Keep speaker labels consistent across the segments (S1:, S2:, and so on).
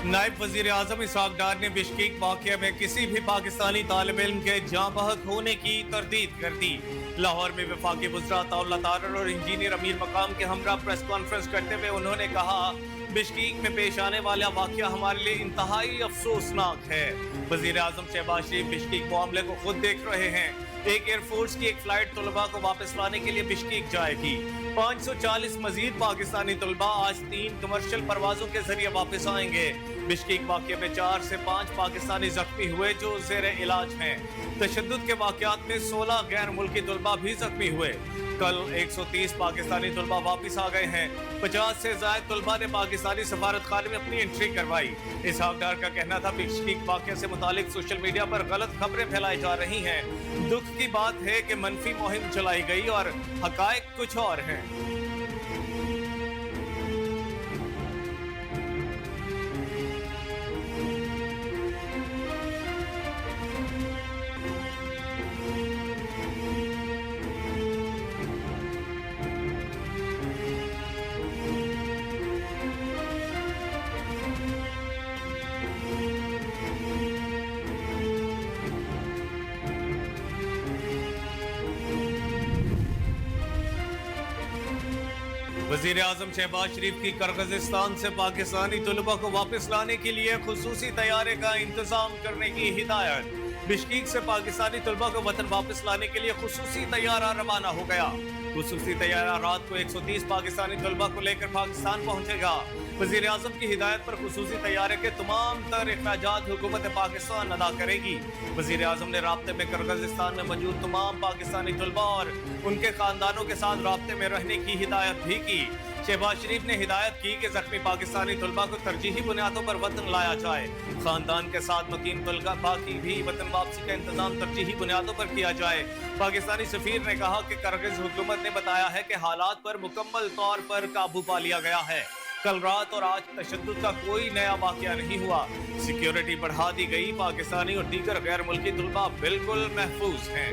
S1: नायब वजीर आजम इसहाक डार ने बिश्केक वाक़या में किसी भी पाकिस्तानी तालिब इल्म के जाँ बहक होने की तरदीद कर दी। लाहौर में वफाकी वज़रात अल्लाह तारर और इंजीनियर अमीर मकाम के हमरा प्रेस कॉन्फ्रेंस करते हुए उन्होंने कहा, बिश्केक में पेश आने वाला वाक़या हमारे लिए इंतहाई अफसोसनाक है। वजीर आजम शहबाज शरीफ बिश्केक मामले को खुद देख रहे हैं। एक एयरफोर्स की एक फ्लाइट तलबा को वापस लाने के लिए बिश्केक जाएगी। 540 मजीद पाकिस्तानी तलबा आज 3 कमर्शियल परवाजों के जरिए वापस आएंगे। बिश्केक वाक़े में 4 से 5 पाकिस्तानी जख्मी हुए जो ज़ेर इलाज हैं। तशद्दुद के वाक़यात में 16 गैर मुल्की तलबा भी जख्मी हुए। कल 130 पाकिस्तानी तलबा वापस आ गए हैं। 50 से ज़ायद तलबा ने पाकिस्तानी सफारत खाने में अपनी एंट्री करवाई। इसहाक डार का कहना था बिश्केक वाक़े से मुतालिक सोशल मीडिया पर गलत खबरें फैलाई जा रही हैं। दुख की बात है कि मनफी मुहिम चलाई गई और हकायक कुछ और हैं। वजीर आजम शहबाज शरीफ की किर्गिज़स्तान से पाकिस्तानी तलबा को वापस लाने के लिए खुसूसी तैयारे का इंतजाम करने की हिदायत। बिश्केक से पाकिस्तानी तलबा को वतन वापस लाने के लिए खुसूसी तैयारा रवाना हो गया। खुसूसी तैयारा रात को 130 पाकिस्तानी तलबा को लेकर पाकिस्तान पहुंचेगा। वजीर आजम की हिदायत पर खुसूसी तैयारे के तमाम तर अखराजात हुकूमत पाकिस्तान अदा करेगी। वजीर आजम ने राब्ते में किर्गिज़स्तान में मौजूद तमाम पाकिस्तानी तलबा और उनके खानदानों के साथ राब्ते में रहने की हिदायत भी की। शहबाज शरीफ ने हिदायत की कि जख्मी पाकिस्तानी तलबा को तरजीही बुनियादों पर वतन लाया जाए। खानदान के साथ मुकीम तलबा की भी वतन वापसी का इंतजाम तरजीही बुनियादों पर किया जाए। पाकिस्तानी सफीर ने कहा कि किर्गिज़ हुकूमत ने बताया है कि हालात पर मुकम्मल तौर पर काबू पा लिया गया है। कल रात और आज तशद्दुद का कोई नया वाक़या नहीं हुआ। सिक्योरिटी बढ़ा दी गई। पाकिस्तानी और दीगर गैर मुल्की तलबा बिल्कुल महफूज हैं।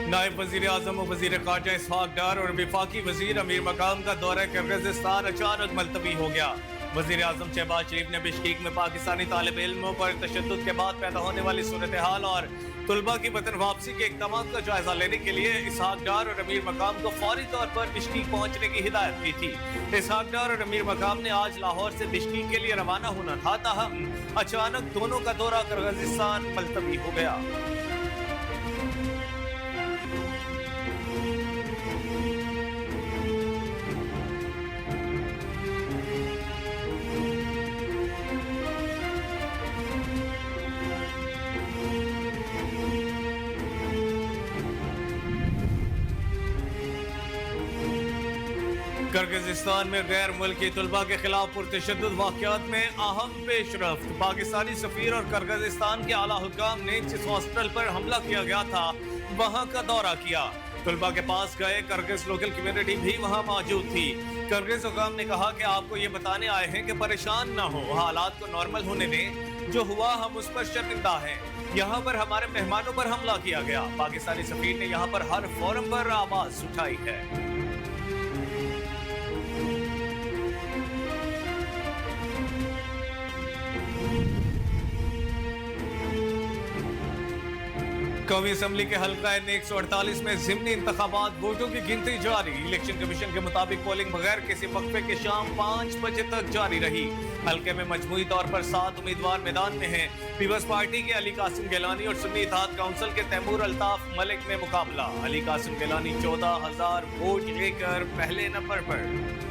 S1: नायब वजीर आजम और वजीर खारजा इसहाक डार और वफाकी वजीर अमीर मकाम का दौरा किर्गिज़स्तान अचानक मुलतवी हो गया। वजीर आजम शहबाज शरीफ ने बिश्केक में पाकिस्तानी तालिब इल्मों पर तशद्दुद के बाद पैदा होने वाली सूरत हाल और तलबा की वतन वापसी के इक़दाम का जायजा लेने के लिए इसहाक डार और अमीर मकाम को फौरी तौर पर बिश्केक पहुंचने की हिदायत की थी। इसहाक डार और अमीर मकाम ने आज लाहौर से बिश्केक के लिए रवाना होना था, ताहम अचानक दोनों का दौरा किर्गिज़स्तान मुलतवी हो गया। किर्गिज़स्तान में गैर मुल्की तलबा के खिलाफ पुरतशद्दुद वाक़यात में अहम पेशरफ्त। पाकिस्तानी सफीर और किर्गिज़स्तान के आला हुक्काम ने जिस हॉस्टल पर हमला किया गया था वहाँ का दौरा किया। तलबा के पास गए। किर्गिज़ लोकल कम्युनिटी भी वहाँ मौजूद थी। किर्गिज़ हुक्काम ने कहा कि आपको ये बताने आए हैं कि परेशान ना हो, हालात को नॉर्मल होने दें। जो हुआ हम उस पर शर्मिंदा हैं। यहाँ पर हमारे मेहमानों पर हमला किया गया। पाकिस्तानी सफीर ने यहाँ पर हर फोरम पर आवाज़ उठाई है। कौमी असम्बली के हल्का N 148 में ज़िमनी इंतखाबात वोटों की गिनती जारी। इलेक्शन कमीशन के मुताबिक पोलिंग बगैर किसी वक्फे के शाम 5 बजे तक जारी रही। हल्के में मजमूई तौर पर 7 उम्मीदवार मैदान में हैं। पीपल्स पार्टी के अली कासिम गिलानी और सुन्नी इत्तेहाद काउंसिल के तैमूर अल्ताफ मलिक में मुकाबला। अली कासिम गिलानी 14,000 वोट लेकर पहले नंबर पर।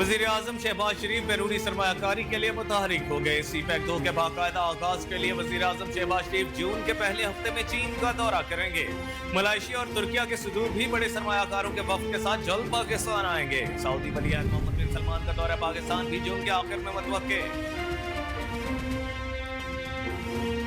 S1: वजीर आजम शहबाज शरीफ बैरूनी सरमायाकारी के लिए मुतहरिक हो गए। CPEC 2 के बाकायदा आगाज के लिए वजीर आजम शहबाज शरीफ जून के पहले हफ्ते में चीन का दौरा करेंगे। मलेशिया और तुर्किया के सुदूर भी बड़े सरमायाकारों के वफ्द के साथ जल्द पाकिस्तान आएंगे। सऊदी वली अहद मोहम्मद बिन सलमान का दौरा पाकिस्तान भी जून के आखिर में मुतवक्के।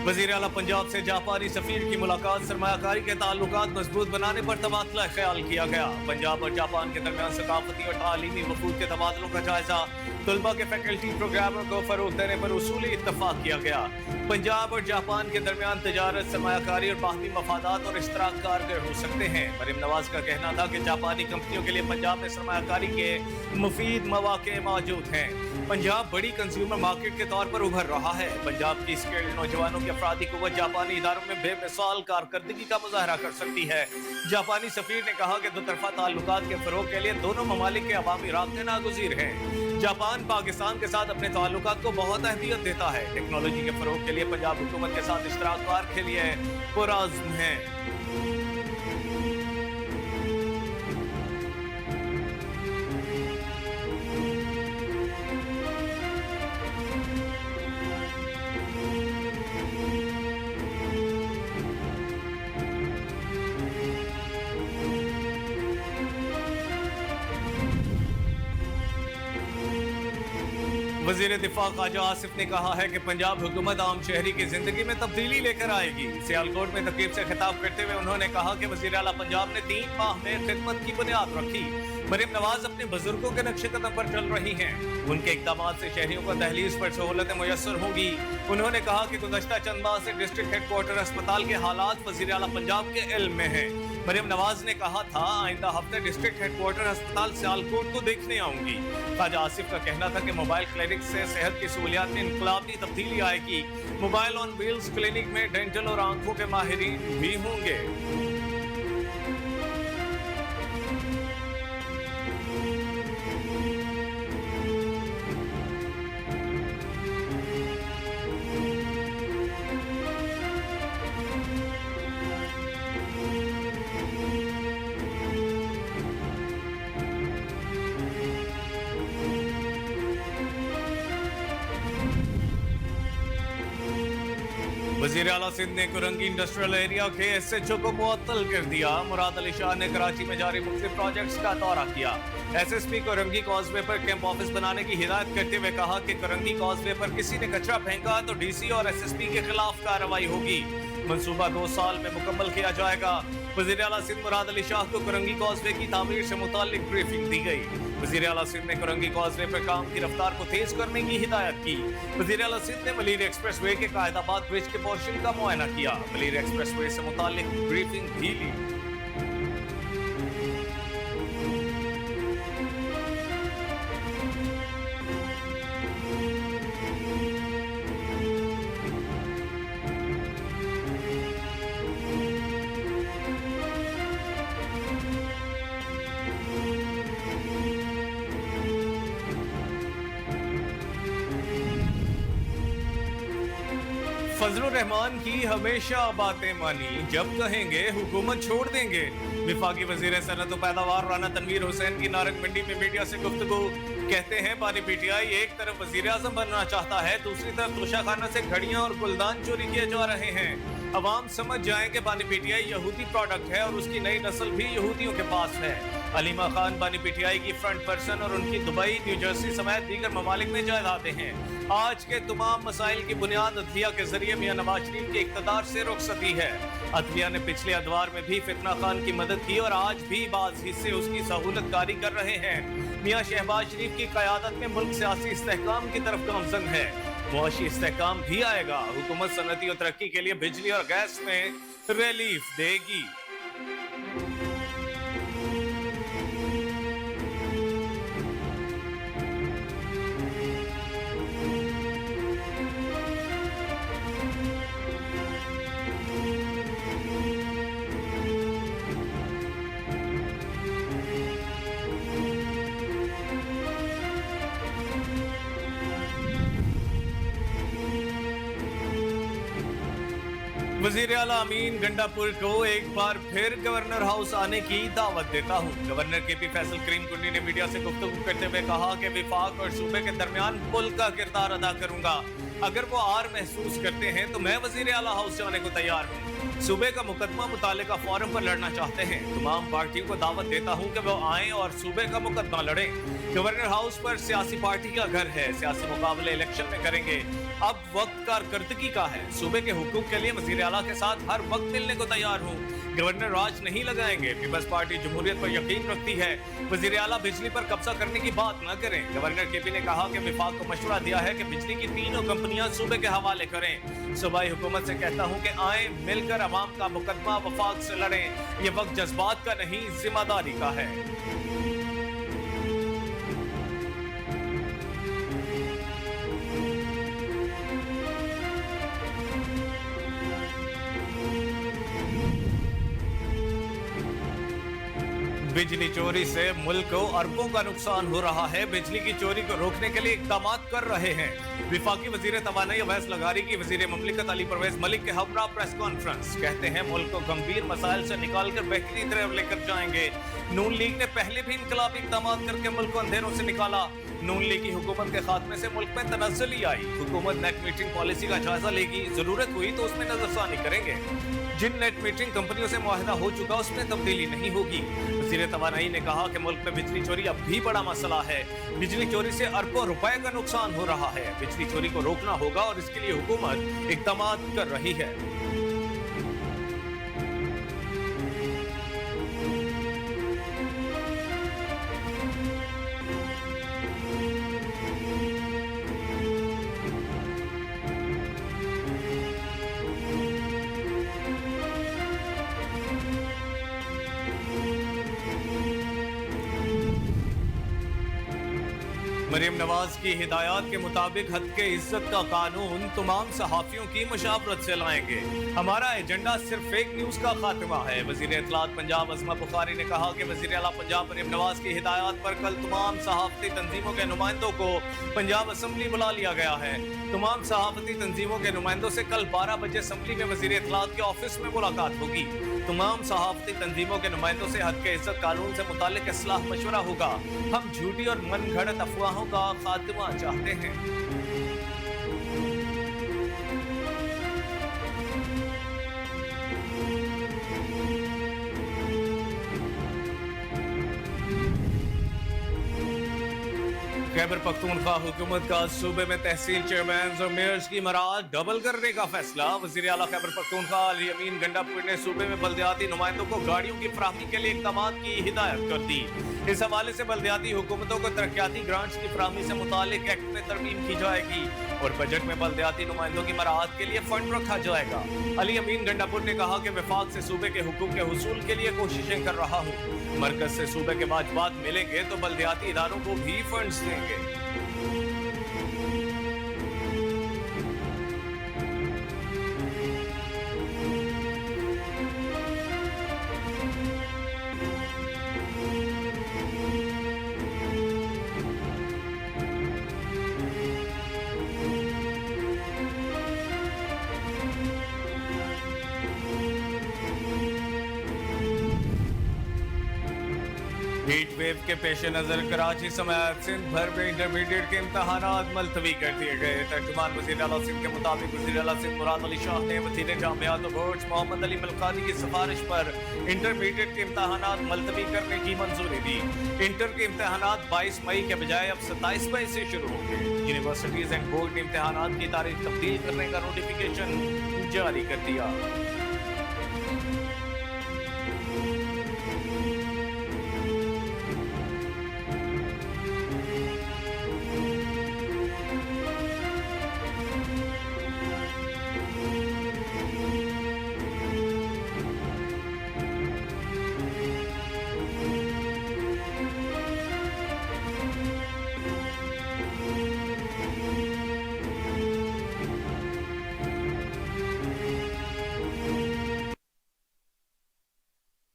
S1: वजीर आला पंजाब से जापानी सफीर की मुलाकात, सरमायाकारी के ताल्लुकात मजबूत बनाने पर तबादला ख्याल किया गया। पंजाब और जापान के दरमियान सकाफती और तालीमी वफूद के तबादलों का जायजा, तलबा के फैकल्टी प्रोग्रामों को फरोग देने पर उसूली इत्तफाक किया गया। पंजाब और जापान के दरमियान तजारत, सरमायाकारी और बाहमी मफादात और इश्तराक कारगर हो सकते हैं। मरीम नवाज का कहना था कि जापानी कंपनियों के लिए पंजाब में सरमायाकारी के मुफीद मौके मौजूद हैं। पंजाब बड़ी कंज्यूमर मार्केट के तौर पर उभर रहा है। पंजाब की स्किल्ड नौजवानों की अफरादी कुव्वत जापानी इदारों में बेमिसाल कारकर्दगी का मुजाहरा कर सकती है। जापानी सफीर ने कहा कि दोतरफा ताल्लुकात के फरोग के लिए दोनों ममालिक के अवामी राब्ते नागुज़ीर हैं। जापान पाकिस्तान के साथ अपने ताल्लुकात को बहुत अहमियत देता है। टेक्नोलॉजी के फरोग के लिए पंजाब हुकूमत के साथ इश्तराक कार के लिए पुरअज़्म है। वजीर दिफा ख्वाजा आसिफ ने कहा है कि पंजाब हुकूमत आम शहरी की जिंदगी में तब्दीली लेकर आएगी। सियालकोट में तकरीब से खिताब करते हुए उन्होंने कहा कि वजीर आला पंजाब ने 3 माह में खिदमत की बुनियाद रखी। मरीम नवाज अपने बुजुर्गों के नक्शे कदम पर चल रही हैं। उनके इक़दामात से शहरियों को दहलीज पर सहूलतें मुयस्सर होंगी। उन्होंने कहा कि गुज़श्ता चंद माह से डिस्ट्रिक्ट हेडक्वार्टर अस्पताल के हालात वजीर आला पंजाब के इल्म में हैं। मरीम नवाज ने कहा था, आइंदा हफ्ते डिस्ट्रिक्ट हेडक्वार्टर अस्पताल सियालकोट को देखने आऊंगी। ख्वाजा आसिफ का कहना था कि मोबाइल क्लिनिक से सेहत की सहूलियात में इनकलाबी तब्दीली आएगी। मोबाइल ऑन व्हील्स क्लिनिक में डेंटल और आंखों के माहिरीन भी होंगे। वजीर आला सिंध ने कुरंगी इंडस्ट्रियल एरिया के SHO को मुअत्तल कर दिया। मुराद अली शाह ने कराची में जारी मुख्तलिफ प्रोजेक्ट्स का दौरा किया। SSP कुरंगी कॉजवे पर कैंप ऑफिस बनाने की हिदायत करते हुए कहा कि कुरंगी कॉजवे पर किसी ने कचरा फेंका तो DC और SSP के खिलाफ कार्रवाई होगी। मंसूबा 2 साल में मुकम्मल किया जाएगा। वजीर आला सिंध मुराद अली शाह को कुरंगी कॉजवे की तामीर से मुताल्लिक ब्रीफिंग दी गई। वजीर आला सिंध ने कुरंगी कॉजवे पर काम की रफ्तार को तेज करने की हिदायत की। वजीर आला सिंध ने मलीर एक्सप्रेस वे के कायदाबाद ब्रिज के पोर्शन का मुआयना किया। मलीर एक्सप्रेस वे से मुताल्लिक ब्रीफिंग भी ली। फजलुर रहमान की हमेशा बातें मानी, जब कहेंगे हुकूमत छोड़ देंगे। विफाकी वजीर सनत व पैदावार राना तनवीर हुसैन की नारंग मंडी में मीडिया से गुफ्तगू। कहते हैं पानी PTI एक तरफ वजीर आजम बनना चाहता है, दूसरी तरफ तोशाखाना से घड़ियां और गुलदान चोरी किए जा रहे हैं। अवाम समझ जाएं कि पानी PTI यहूदी प्रोडक्ट है और उसकी नई नस्ल भी यहूदियों के पास है। अलीमा खान पानी PTI की फ्रंट पर्सन और उनकी दुबई, न्यू जर्सी समेत दीगर ममालिक में जायदादें हैं। आज के तमाम मसाइल की बुनियाद अदलिया के जरिए मियां नवाज शरीफ के इक़्तिदार से रुखसती है। अदलिया ने पिछले अदवार में भी फितना खान की मदद की और आज भी बाज़ हिस्से उसकी सहूलत कारी कर रहे हैं। मियां शहबाज शरीफ की क़यादत में मुल्क सियासी इस्तेहकाम की तरफ गामज़न है। मुआशी इस्तेहकाम भी आएगा। हुकूमत सनती और तरक्की के लिए बिजली और गैस में रिलीफ देगी। वजीर आला अमीन गंडापुर को एक बार फिर गवर्नर हाउस आने की दावत देता हूँ। गवर्नर केपी फैसल करीम कुंडी ने मीडिया से गुफ्तगू करते हुए कहा कि विफाक और सूबे के दरमियान पुल का किरदार अदा करूंगा। अगर वो आर महसूस करते हैं तो मैं वजीर आला हाउस जाने को तैयार हूँ। सूबे का मुकदमा मुतालिका फोरम पर लड़ना चाहते हैं। तमाम पार्टियों को दावत देता हूँ कि वो आएं और सूबे का मुकदमा लड़ें। गवर्नर हाउस पर सियासी पार्टी का घर है, सियासी मुकाबले इलेक्शन में करेंगे। अब वक्त कारकर्दगी का है। सूबे के हुकूक के लिए वजीर आला के साथ हर वक्त मिलने को तैयार हूँ। गवर्नर राज नहीं लगाएंगे। पीपल्स पार्टी जमहूरियत पर यकीन रखती है। वजीर आला बिजली पर कब्जा करने की बात न करें। गवर्नर केपी ने कहा कि विफाक को मशवरा दिया है कि बिजली की तीनों कंपनियां सूबे के हवाले करें। सूबाई हुकूमत से कहता हूं कि आए मिलकर अवाम का मुकदमा वफाक से लड़ें। ये वक्त जज्बात का नहीं, जिम्मेदारी का है। बिजली चोरी से मुल्क को अरबों का नुकसान हो रहा है। बिजली की चोरी को रोकने के लिए इक़दाम कर रहे हैं। विफाकी वजीर तवानाई अवैस लगारी की वजीर ममलिकत अली परवेज मलिक के हमरा प्रेस कॉन्फ्रेंस। कहते हैं मुल्क को गंभीर मसाइल से निकाल कर बेहतरीन तरह लेकर जाएंगे। नून लीग ने पहले भी इनकलाबी इक़दाम करके मुल्क को अंधेरों से निकाला। नून लीग की हुकूमत के खात्मे से मुल्क में तनज़्ज़ुली आई। हुकूमत नेट मीटरिंग पॉलिसी का जायजा लेगी, जरूरत हुई तो उसमें नजरसानी करेंगे। जिन नेट मीटरिंग कंपनियों से मुआहदा हो चुका उसमें तब्दीली नहीं होगी। वजीर तवानाई ने कहा कि मुल्क में बिजली चोरी अब भी बड़ा मसला है। बिजली चोरी से अरबों रुपए का नुकसान हो रहा है। बिजली चोरी को रोकना होगा और इसके लिए हुकूमत इक़दाम कर रही है। मरीम नवाज की हिदायत के मुताबिक हद के इज्जत का कानून तमाम सहाफियों की मुशावरत से लाएंगे। हमारा एजेंडा सिर्फ फेक न्यूज का खात्मा है। वजीर इत्तलात पंजाब अज़मा बुखारी ने कहा कि वजीर आला पंजाब मरीम नवाज की हिदायत पर कल तमाम सहाफती तंजीमों के नुमाइंदों को पंजाब असम्बली बुला लिया गया है। तमाम सहाफती तंजीमों के नुमाइंदों से कल 12 बजे असम्बली में वजीर इत्तलात के ऑफिस में मुलाकात होगी। तमाम सहाफती तंजीमों के नुमाइंदों से हद के इज्जत कानून से मुतालिक इस्लाह मशवरा होगा। हम झूठी और मन घड़त अफवाहों का खात्मा चाहते हैं। खैबर पख्तूनख्वा हुकूमत का सूबे में तहसील चेयरमैन और मेयर्स की मराद डबल करने का फैसला। वजीर आला खैबर पख्तूनख्वा अली अमीन गंडापुर ने सूबे में बल्दियाती नुमाइंदों को गाड़ियों की फराहमी के लिए इक़दाम की हिदायत कर दी। इस हवाले से बल्दियाती हुकूमतों को तरक्याती ग्रांट्स की फराहमी से मुतालिक एक्ट में तरमीम की जाएगी और बजट में बल्दियाती नुमाइंदों की मराहत के लिए फंड रखा जाएगा। अली अमीन गंडापुर ने कहा कि विफाक से सूबे के हुकूक के हुसूल के लिए कोशिशें कर रहा हूँ। मरकज से सूबे के वाजिबात मिलेंगे तो बल्दियाती इदारों को भी फंड्स देंगे। हीट वेव के पेश नजर कराची समेत सिंध भर में इंटरमीडिएट के इम्तहानात मुलतवी कर दिए गए। तर्जुमान वज़ीर आला सिंध के मुताबिक वज़ीर आला सिंध मुराद अली शाह ने वज़ीर जामियात और बोर्ड्स मोहम्मद अली मलकानी की सिफारिश पर इंटरमीडिएट के इम्तहानात मुलतवी करने की मंजूरी दी। इंटर के इम्तहानात 22 मई के बजाय अब 27 मई से शुरू होंगे। यूनिवर्सिटीज एंड बोर्ड ने इम्तहानात की तारीख तब्दील करने का नोटिफिकेशन जारी कर दिया।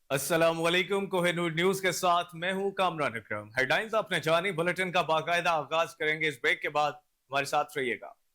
S1: अस्सलामुअलैकुम, कोहिनूर न्यूज के साथ मैं हूं कामरान अकरम। हेडलाइंस आपने जानी, बुलेटिन का बाकायदा आगाज करेंगे इस ब्रेक के बाद। हमारे साथ रहिएगा।